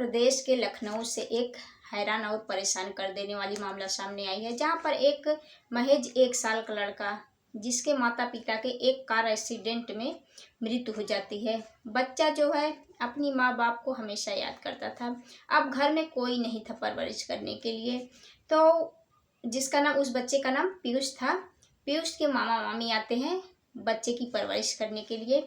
प्रदेश के लखनऊ से एक हैरान और परेशान कर देने वाली मामला सामने आई है, जहां पर एक महज 1 साल का लड़का जिसके माता पिता के एक कार एक्सीडेंट में मृत्यु हो जाती है। बच्चा जो है अपनी माँ बाप को हमेशा याद करता था। अब घर में कोई नहीं था परवरिश करने के लिए, तो जिसका नाम उस बच्चे का नाम पीयूष था। पीयूष के मामा मामी आते हैं बच्चे की परवरिश करने के लिए,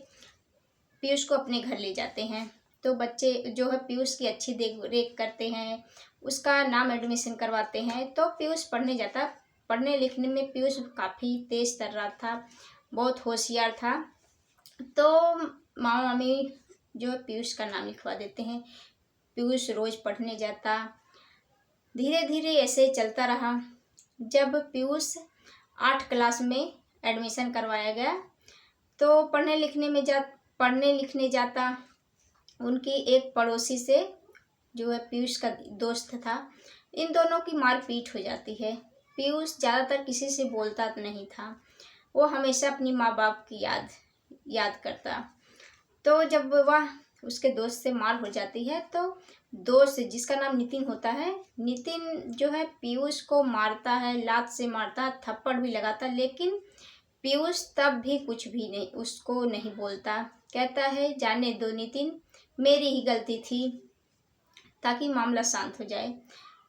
पीयूष को अपने घर ले जाते हैं। तो बच्चे जो है पीयूष की अच्छी देख रेख करते हैं, उसका नाम एडमिशन करवाते हैं। तो पीयूष पढ़ने जाता, पढ़ने लिखने में पीयूष काफ़ी तेज तर्रार था, बहुत होशियार था। तो मामा मामी जो है पीयूष का नाम लिखवा देते हैं। पीयूष रोज़ पढ़ने जाता। धीरे धीरे ऐसे चलता रहा। जब पीयूष 8 क्लास में एडमिशन करवाया गया तो पढ़ने लिखने जाता। उनकी एक पड़ोसी से जो है पीयूष का दोस्त था, इन दोनों की मारपीट हो जाती है। पीयूष ज़्यादातर किसी से बोलता नहीं था, वो हमेशा अपनी माँ बाप की याद करता। तो जब वह उसके दोस्त से मार हो जाती है तो दोस्त जिसका नाम नितिन होता है, नितिन जो है पीयूष को मारता है, लात से मारता, थप्पड़ भी लगाता, लेकिन पीयूष तब भी कुछ भी नहीं उसको नहीं बोलता। कहता है जाने दो नितिन, मेरी ही गलती थी, ताकि मामला शांत हो जाए।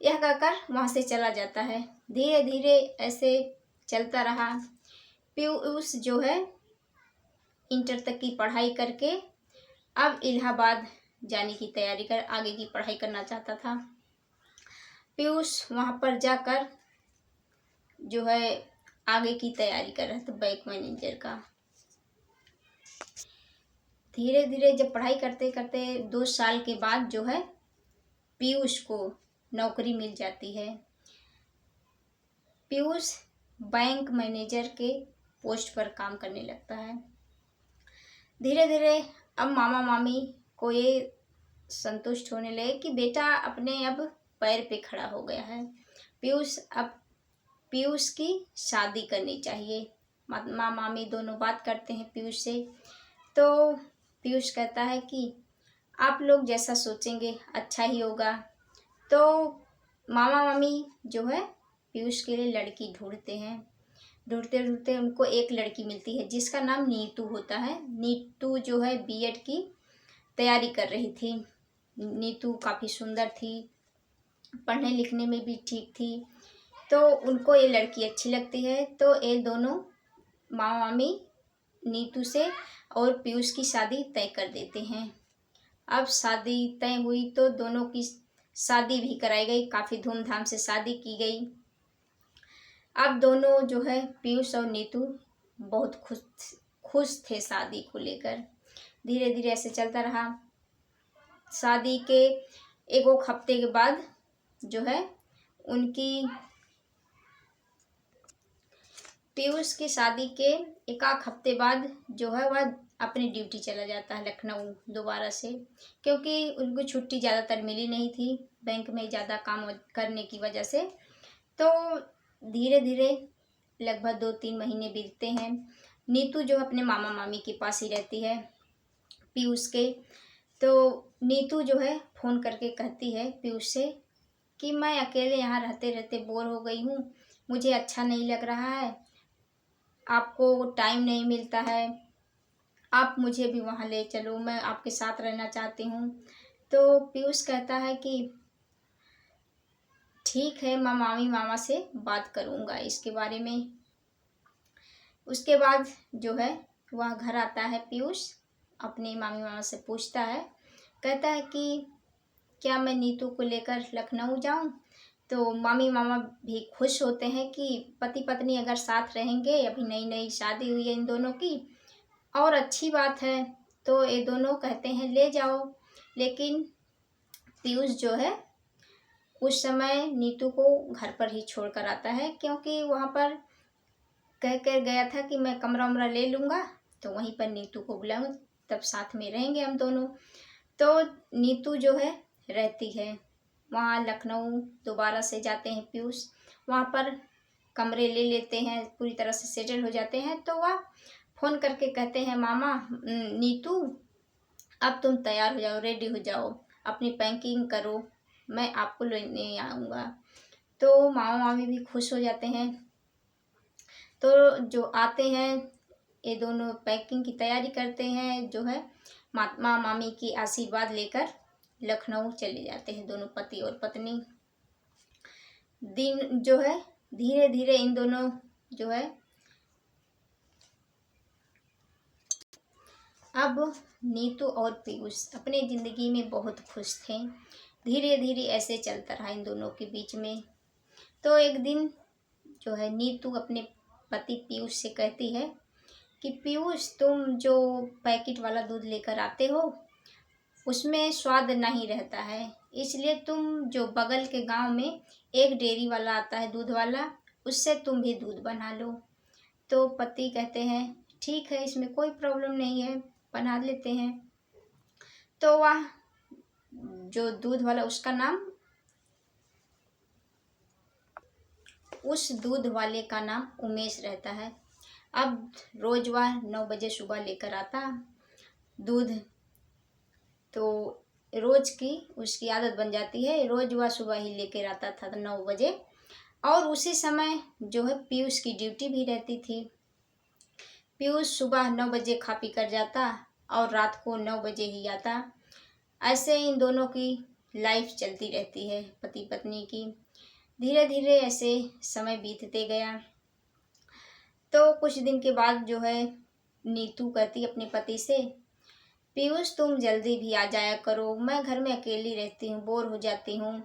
यह कहकर वहाँ से चला जाता है। धीरे धीरे ऐसे चलता रहा। पीयूष जो है इंटर तक की पढ़ाई करके अब इलाहाबाद जाने की तैयारी कर आगे की पढ़ाई करना चाहता था। पीयूष वहाँ पर जाकर जो है आगे की तैयारी कर रहा था बैंक मैनेजर का। धीरे धीरे जब पढ़ाई करते करते 2 साल के बाद जो है पीयूष को नौकरी मिल जाती है। पीयूष बैंक मैनेजर के पोस्ट पर काम करने लगता है। धीरे धीरे अब मामा मामी को ये संतुष्ट होने लगे कि बेटा अपने अब पैर पे खड़ा हो गया है, पीयूष की शादी करनी चाहिए। मामा मामी दोनों बात करते हैं पीयूष से। तो पीयूष कहता है कि आप लोग जैसा सोचेंगे अच्छा ही होगा। तो मामा मामी जो है पीयूष के लिए लड़की ढूंढते हैं। ढूंढते ढूंढते उनको एक लड़की मिलती है जिसका नाम नीतू होता है। नीतू जो है बीएड की तैयारी कर रही थी। नीतू काफ़ी सुंदर थी, पढ़ने लिखने में भी ठीक थी। तो उनको ये लड़की अच्छी लगती है। तो ये दोनों मामा मामी नीतू से और पीयूष की शादी तय कर देते हैं। अब शादी तय हुई तो दोनों की शादी भी कराई गई, काफ़ी धूमधाम से शादी की गई। अब दोनों जो है पीयूष और नीतू बहुत खुश थे शादी को लेकर। धीरे धीरे ऐसे चलता रहा। शादी के 1 हफ्ते के बाद जो है उनकी पीयूष की शादी के 1 हफ्ते बाद जो है वह अपनी ड्यूटी चला जाता है लखनऊ दोबारा से, क्योंकि उनको छुट्टी ज़्यादातर मिली नहीं थी बैंक में ज़्यादा काम करने की वजह से। तो धीरे धीरे लगभग 2-3 महीने बीतते हैं। नीतू जो अपने मामा मामी के पास ही रहती है पीयूष के। तो नीतू जो है फ़ोन करके कहती है पीयूष से कि मैं अकेले यहाँ रहते रहते बोर हो गई हूँ, मुझे अच्छा नहीं लग रहा है, आपको टाइम नहीं मिलता है, आप मुझे भी वहाँ ले चलो, मैं आपके साथ रहना चाहती हूँ। तो पीयूष कहता है कि ठीक है, मैं मामी मामा से बात करूँगा इसके बारे में। उसके बाद जो है वह घर आता है पीयूष, अपने मामी मामा से पूछता है, कहता है कि क्या मैं नीतू को लेकर लखनऊ जाऊँ। तो मामी मामा भी खुश होते हैं कि पति पत्नी अगर साथ रहेंगे, अभी नई नई शादी हुई है इन दोनों की और अच्छी बात है। तो ये दोनों कहते हैं ले जाओ। लेकिन पीयूष जो है उस समय नीतू को घर पर ही छोड़ कर आता है, क्योंकि वहाँ पर कह कर गया था कि मैं कमरा उमरा ले लूँगा, तो वहीं पर नीतू को बुलाऊँ, तब साथ में रहेंगे हम दोनों। तो नीतू जो है रहती है वहाँ लखनऊ। दोबारा से जाते हैं पीयूष, वहाँ पर कमरे ले लेते हैं, पूरी तरह से सेटल हो जाते हैं। तो वह फ़ोन करके कहते हैं मामा नीतू अब तुम तैयार हो जाओ, रेडी हो जाओ, अपनी पैकिंग करो, मैं आपको लेने आऊँगा। तो मामा मामी भी खुश हो जाते हैं। तो जो आते हैं ये दोनों पैकिंग की तैयारी करते हैं, जो है मामा मामी की आशीर्वाद लेकर लखनऊ चले जाते हैं दोनों पति और पत्नी। दिन जो है धीरे धीरे इन दोनों जो है अब नीतू और पीयूष अपने ज़िंदगी में बहुत खुश थे। धीरे धीरे ऐसे चलता रहा इन दोनों के बीच में। तो एक दिन जो है नीतू अपने पति पीयूष से कहती है कि पीयूष, तुम जो पैकेट वाला दूध लेकर आते हो उसमें स्वाद नहीं रहता है, इसलिए तुम जो बगल के गांव में एक डेयरी वाला आता है दूध वाला, उससे तुम भी दूध बना लो। तो पति कहते हैं ठीक है, इसमें कोई प्रॉब्लम नहीं है, बना लेते हैं। तो वह जो दूध वाला उसका नाम, उस दूध वाले का नाम उमेश रहता है। अब रोज वह 9 बजे सुबह लेकर आता दूध। तो रोज की उसकी आदत बन जाती है, रोज वह सुबह ही लेकर आता था 9 बजे। और उसी समय जो है पीयूष की ड्यूटी भी रहती थी। पीयूष सुबह 9 बजे खा पी कर जाता और रात को 9 बजे ही आता। ऐसे इन दोनों की लाइफ चलती रहती है पति पत्नी की। धीरे धीरे ऐसे समय बीतते गया। तो कुछ दिन के बाद जो है नीतू कहती अपने पति से, पीयूष तुम जल्दी भी आ जाया करो, मैं घर में अकेली रहती हूँ, बोर हो जाती हूँ,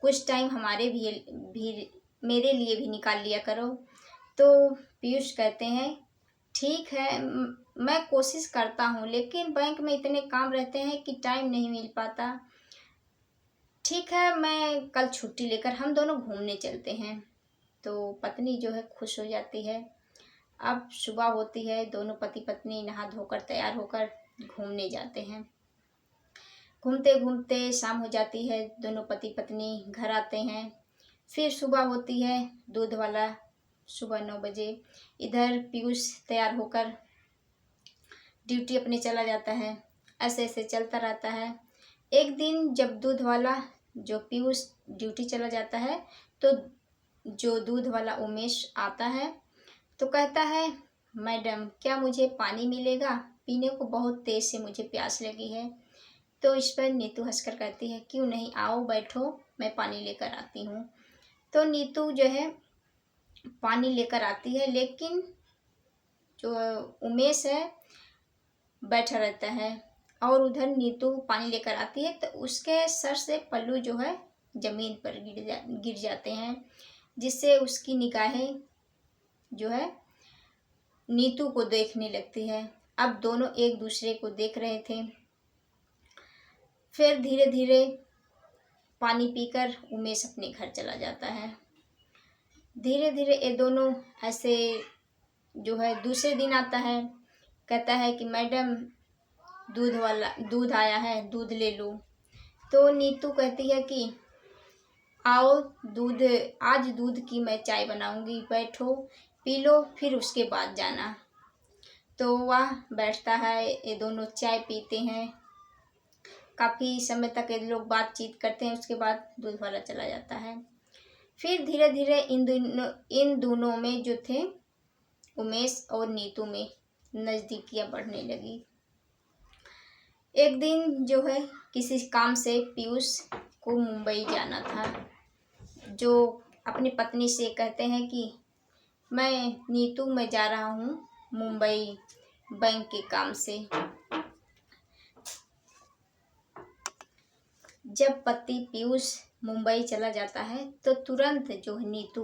कुछ टाइम हमारे भी मेरे लिए भी निकाल लिया करो। तो पीयूष कहते हैं ठीक है, मैं कोशिश करता हूँ, लेकिन बैंक में इतने काम रहते हैं कि टाइम नहीं मिल पाता। ठीक है, मैं कल छुट्टी लेकर हम दोनों घूमने चलते हैं। तो पत्नी जो है खुश हो जाती है। अब सुबह होती है, दोनों पति पत्नी नहा धोकर तैयार होकर घूमने जाते हैं। घूमते घूमते शाम हो जाती है, दोनों पति पत्नी घर आते हैं। फिर सुबह होती है, दूध वाला सुबह 9 बजे इधर पीयूष तैयार होकर ड्यूटी अपने चला जाता है। ऐसे ऐसे चलता रहता है। एक दिन जब दूध वाला जो पीयूष ड्यूटी चला जाता है, तो जो दूध वाला उमेश आता है तो कहता है, मैडम क्या मुझे पानी मिलेगा, पीने को बहुत तेज से मुझे प्यास लगी है। तो इस पर नीतू हंसकर कहती है, क्यों नहीं, आओ बैठो, मैं पानी लेकर आती हूँ। तो नीतू जो है पानी लेकर आती है, लेकिन जो उमेश है बैठा रहता है। और उधर नीतू पानी लेकर आती है तो उसके सर से पल्लू जो है जमीन पर गिर जाते हैं, जिससे उसकी निगाहें जो है नीतू को देखने लगती है। अब दोनों एक दूसरे को देख रहे थे। फिर धीरे धीरे पानी पीकर उमेश अपने घर चला जाता है। धीरे धीरे ये दोनों ऐसे जो है दूसरे दिन आता है, कहता है कि मैडम दूध आया है, दूध ले लो। तो नीतू कहती है कि आओ आज दूध की मैं चाय बनाऊंगी, बैठो पी लो, फिर उसके बाद जाना। तो वह बैठता है, ये दोनों चाय पीते हैं। काफ़ी समय तक ये लोग बातचीत करते हैं, उसके बाद दूध वाला चला जाता है। फिर धीरे धीरे इन दोनों में जो थे उमेश और नीतू में नज़दीकियाँ बढ़ने लगी। एक दिन जो है किसी काम से पीयूष को मुंबई जाना था। जो अपनी पत्नी से कहते हैं कि मैं जा रहा हूँ मुंबई बैंक के काम से। जब पति पीयूष मुंबई चला जाता है तो तुरंत जो है नीतू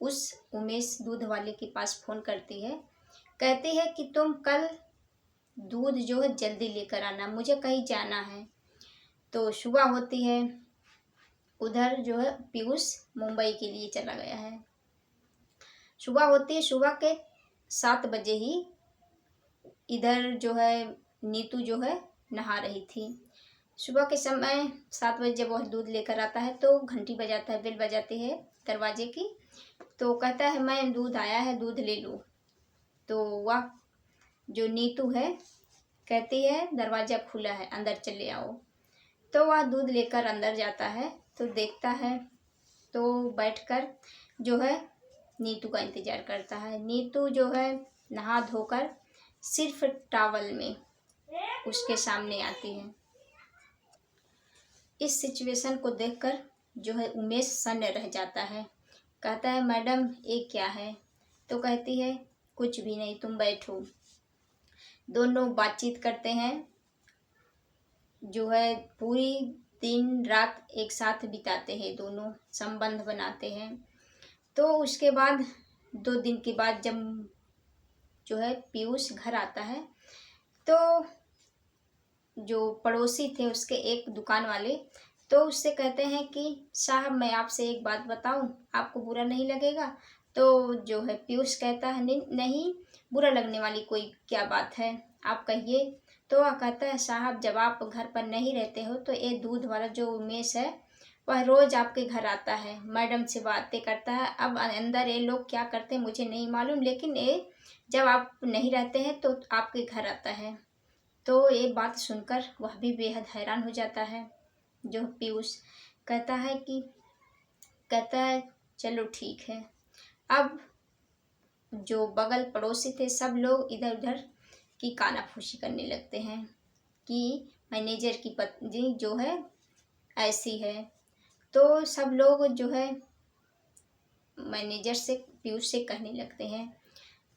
उस उमेश दूध वाले के पास फ़ोन करती है, कहती है कि तुम कल दूध जो है जल्दी लेकर आना, मुझे कहीं जाना है। तो सुबह होती है, उधर जो है पीयूष मुंबई के लिए चला गया है। सुबह होती है, सुबह के 7 बजे ही इधर जो है नीतू जो है नहा रही थी। सुबह के समय 7 बजे जब वह दूध लेकर आता है तो घंटी बजाता है, बेल बजाती है दरवाजे की। तो कहता है मैं दूध आया है, दूध ले लो। तो वह जो नीतू है कहती है दरवाज़ा खुला है, अंदर चले आओ। तो वह दूध लेकर अंदर जाता है तो देखता है, तो बैठकर जो है नीतू का इंतज़ार करता है। नीतू जो है नहा धोकर सिर्फ टॉवल में उसके सामने आती है। इस सिचुएशन को देखकर जो है उमेश सन्न रह जाता है। कहता है, मैडम ये क्या है? तो कहती है, कुछ भी नहीं, तुम बैठो। दोनों बातचीत करते हैं, जो है पूरी दिन रात एक साथ बिताते हैं, दोनों संबंध बनाते हैं। तो उसके बाद 2 दिन के बाद जब जो है पीयूष घर आता है तो जो पड़ोसी थे उसके एक दुकान वाले तो उससे कहते हैं कि साहब मैं आपसे एक बात बताऊं, आपको बुरा नहीं लगेगा? तो जो है पीयूष कहता है, नहीं बुरा लगने वाली कोई क्या बात है, आप कहिए। तो वह कहता है, साहब जब आप घर पर नहीं रहते हो तो ये दूध वाला जो उमेश है वह रोज़ आपके घर आता है, मैडम से बातें करता है। अब अंदर ये लोग क्या करते हैं मुझे नहीं मालूम, लेकिन ये जब आप नहीं रहते हैं तो आपके घर आता है। तो ये बात सुनकर वह भी बेहद हैरान हो जाता है। जो पीयूष कहता है चलो ठीक है। अब जो बगल पड़ोसी थे सब लोग इधर उधर की कानाफूसी करने लगते हैं कि मैनेजर की पत्नी जो है ऐसी है। तो सब लोग जो है मैनेजर से पीयूष से कहने लगते हैं।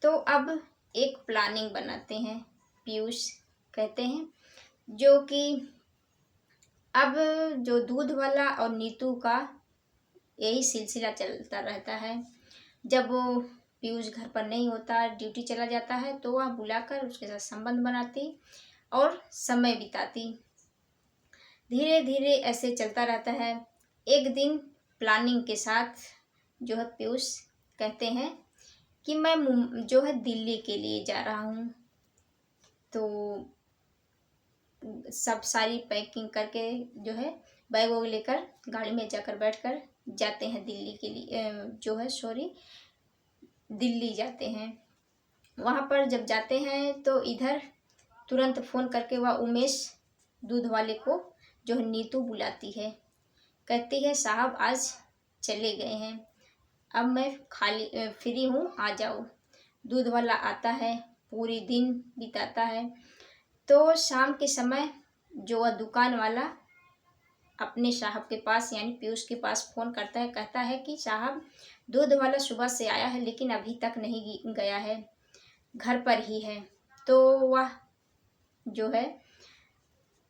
तो अब एक प्लानिंग बनाते हैं। पीयूष कहते हैं जो कि अब जो दूध वाला और नीतू का यही सिलसिला चलता रहता है। जब वो पीयूष घर पर नहीं होता, ड्यूटी चला जाता है, तो वह बुलाकर उसके साथ संबंध बनाती और समय बिताती। धीरे धीरे ऐसे चलता रहता है। एक दिन प्लानिंग के साथ जो है पीयूष कहते हैं कि मैं जो है दिल्ली के लिए जा रहा हूँ। तो सब सारी पैकिंग करके जो है बैग वैग लेकर गाड़ी में जाकर बैठकर जाते हैं दिल्ली के लिए, जो है दिल्ली जाते हैं। वहाँ पर जब जाते हैं तो इधर तुरंत फ़ोन करके वह उमेश दूध वाले को जो है नीतू बुलाती है। कहती है, साहब आज चले गए हैं, अब मैं खाली फ्री हूँ, आ जाओ। दूध वाला आता है, पूरी दिन बिताता है। तो शाम के समय जो वह दुकान वाला अपने साहब के पास यानी पीयूष के पास फ़ोन करता है। कहता है कि साहब दूध वाला सुबह से आया है लेकिन अभी तक नहीं गया है, घर पर ही है। तो वह जो है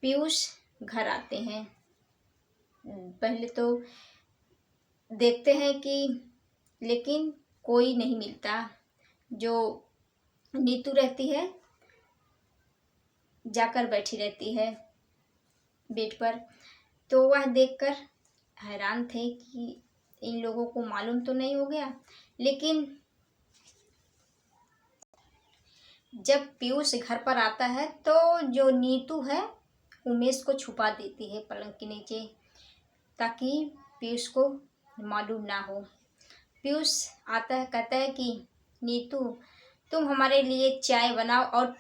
पीयूष घर आते हैं। पहले तो देखते हैं कि लेकिन कोई नहीं मिलता। जो नीतू रहती है जाकर बैठी रहती है बेड पर। तो वह देखकर हैरान थे कि इन लोगों को मालूम तो नहीं हो गया। लेकिन जब पीयूष घर पर आता है तो जो नीतू है उमेश को छुपा देती है पलंग के नीचे, ताकि पीयूष को मालूम ना हो। पीयूष आता है, कहता है कि नीतू तुम हमारे लिए चाय बनाओ और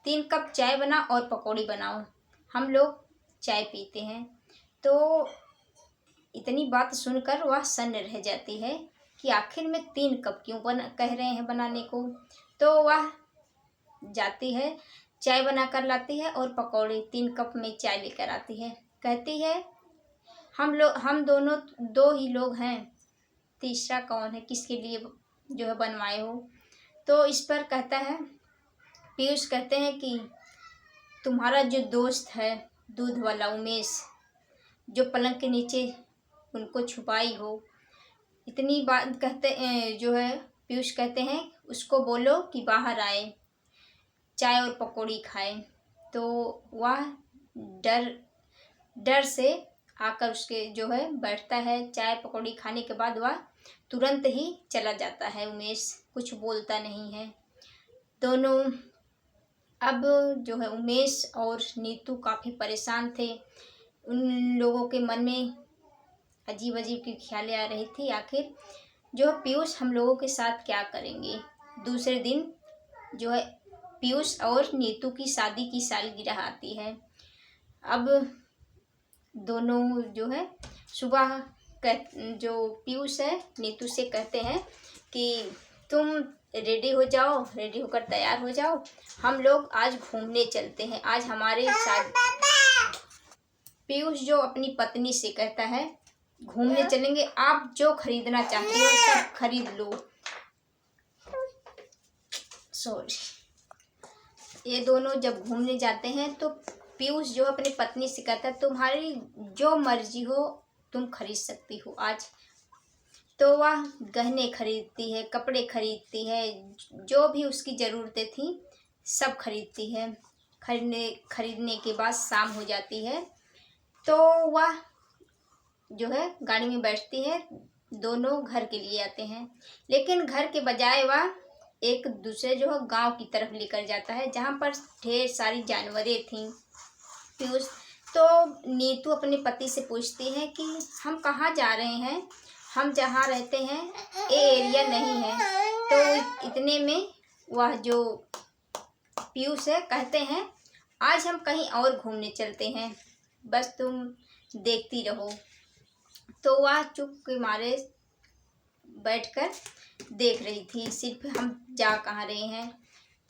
3 कप चाय बनाओ और पकौड़ी बनाओ, हम लोग चाय पीते हैं। तो इतनी बात सुनकर वह सन्न रह जाती है कि आखिर में 3 कप क्यों कह रहे हैं बनाने को। तो वह जाती है, चाय बनाकर लाती है और पकौड़ी 3 कप में चाय लेकर आती है। कहती है, हम दोनों 2 ही लोग हैं, तीसरा कौन है, किसके लिए जो है बनवाए हो? तो इस पर कहता है पीयूष कहते हैं कि तुम्हारा जो दोस्त है दूध वाला उमेश, जो पलंग के नीचे उनको छुपाई हो, इतनी बात कहते जो है पीयूष कहते हैं उसको बोलो कि बाहर आए, चाय और पकौड़ी खाए। तो वह डर से आकर उसके जो है बैठता है। चाय पकौड़ी खाने के बाद वह तुरंत ही चला जाता है। उमेश कुछ बोलता नहीं है। दोनों अब जो है उमेश और नीतू काफ़ी परेशान थे। उन लोगों के मन में अजीब अजीब की ख्यालें आ रही थी, आखिर जो पीयूष हम लोगों के साथ क्या करेंगे। दूसरे दिन जो है पीयूष और नीतू की शादी की सालगिरह आती है। अब दोनों जो है सुबह जो पीयूष है नीतू से कहते हैं कि तुम रेडी हो जाओ, रेडी होकर तैयार हो जाओ, हम लोग आज घूमने चलते हैं, आज हमारे साथ। पीयूष जो अपनी पत्नी से कहता है घूमने चलेंगे, आप जो खरीदना चाहते हो सब खरीद लो। सॉरी। ये दोनों जब घूमने जाते हैं तो पीयूष जो अपनी पत्नी से कहता है तुम्हारी जो मर्जी हो तुम खरीद सकती हो आज। तो वह गहने खरीदती है, कपड़े खरीदती है, जो भी उसकी ज़रूरतें थी सब खरीदती है। खरीदने के बाद शाम हो जाती है तो वह जो है गाड़ी में बैठती है, दोनों घर के लिए आते हैं। लेकिन घर के बजाय वह एक दूसरे जो है गांव की तरफ लेकर जाता है जहां पर ढेर सारी जानवरें थीं। पीयूष तो नीतू अपने पति से पूछती है कि हम कहाँ जा रहे हैं, हम जहाँ रहते हैं ये एरिया नहीं है। तो इतने में वह जो पीयूष है कहते हैं आज हम कहीं और घूमने चलते हैं, बस तुम देखती रहो। तो वह चुप के मारे बैठकर देख रही थी सिर्फ हम जा कहाँ रहे हैं।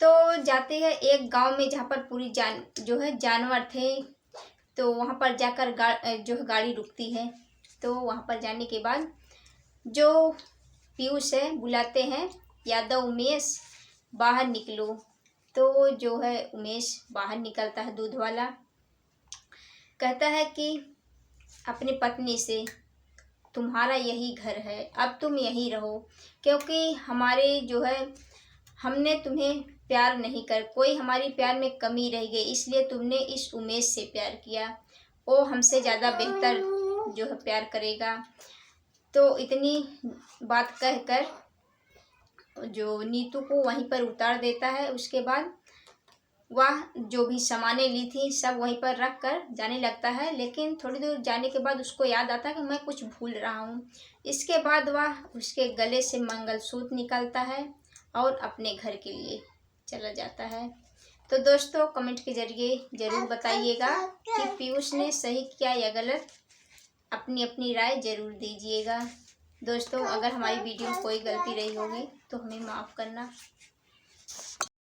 तो जाते हैं एक गांव में जहाँ पर पूरी जो है जानवर थे। तो वहाँ पर जाकर जो है गाड़ी रुकती है। तो वहाँ पर जाने के बाद जो पीयूष है बुलाते हैं यादव उमेश बाहर निकलो। तो जो है उमेश बाहर निकलता है, दूध वाला कहता है कि अपनी पत्नी से तुम्हारा यही घर है, अब तुम यहीं रहो, क्योंकि हमारे जो है हमने तुम्हें प्यार नहीं कर, कोई हमारी प्यार में कमी रह गई, इसलिए तुमने इस उमेश से प्यार किया, वो हमसे ज़्यादा बेहतर जो है प्यार करेगा। तो इतनी बात कहकर जो नीतू को वहीं पर उतार देता है। उसके बाद वह जो भी सामानें ली थी सब वहीं पर रख कर जाने लगता है। लेकिन थोड़ी दूर जाने के बाद उसको याद आता है कि मैं कुछ भूल रहा हूँ। इसके बाद वह उसके गले से मंगलसूत्र निकालता है और अपने घर के लिए चला जाता है। तो दोस्तों कमेंट के जरिए ज़रूर बताइएगा कि पीयूष ने सही किया या गलत, अपनी अपनी राय ज़रूर दीजिएगा। दोस्तों अगर हमारी वीडियो में कोई गलती रही होगी तो हमें माफ़ करना।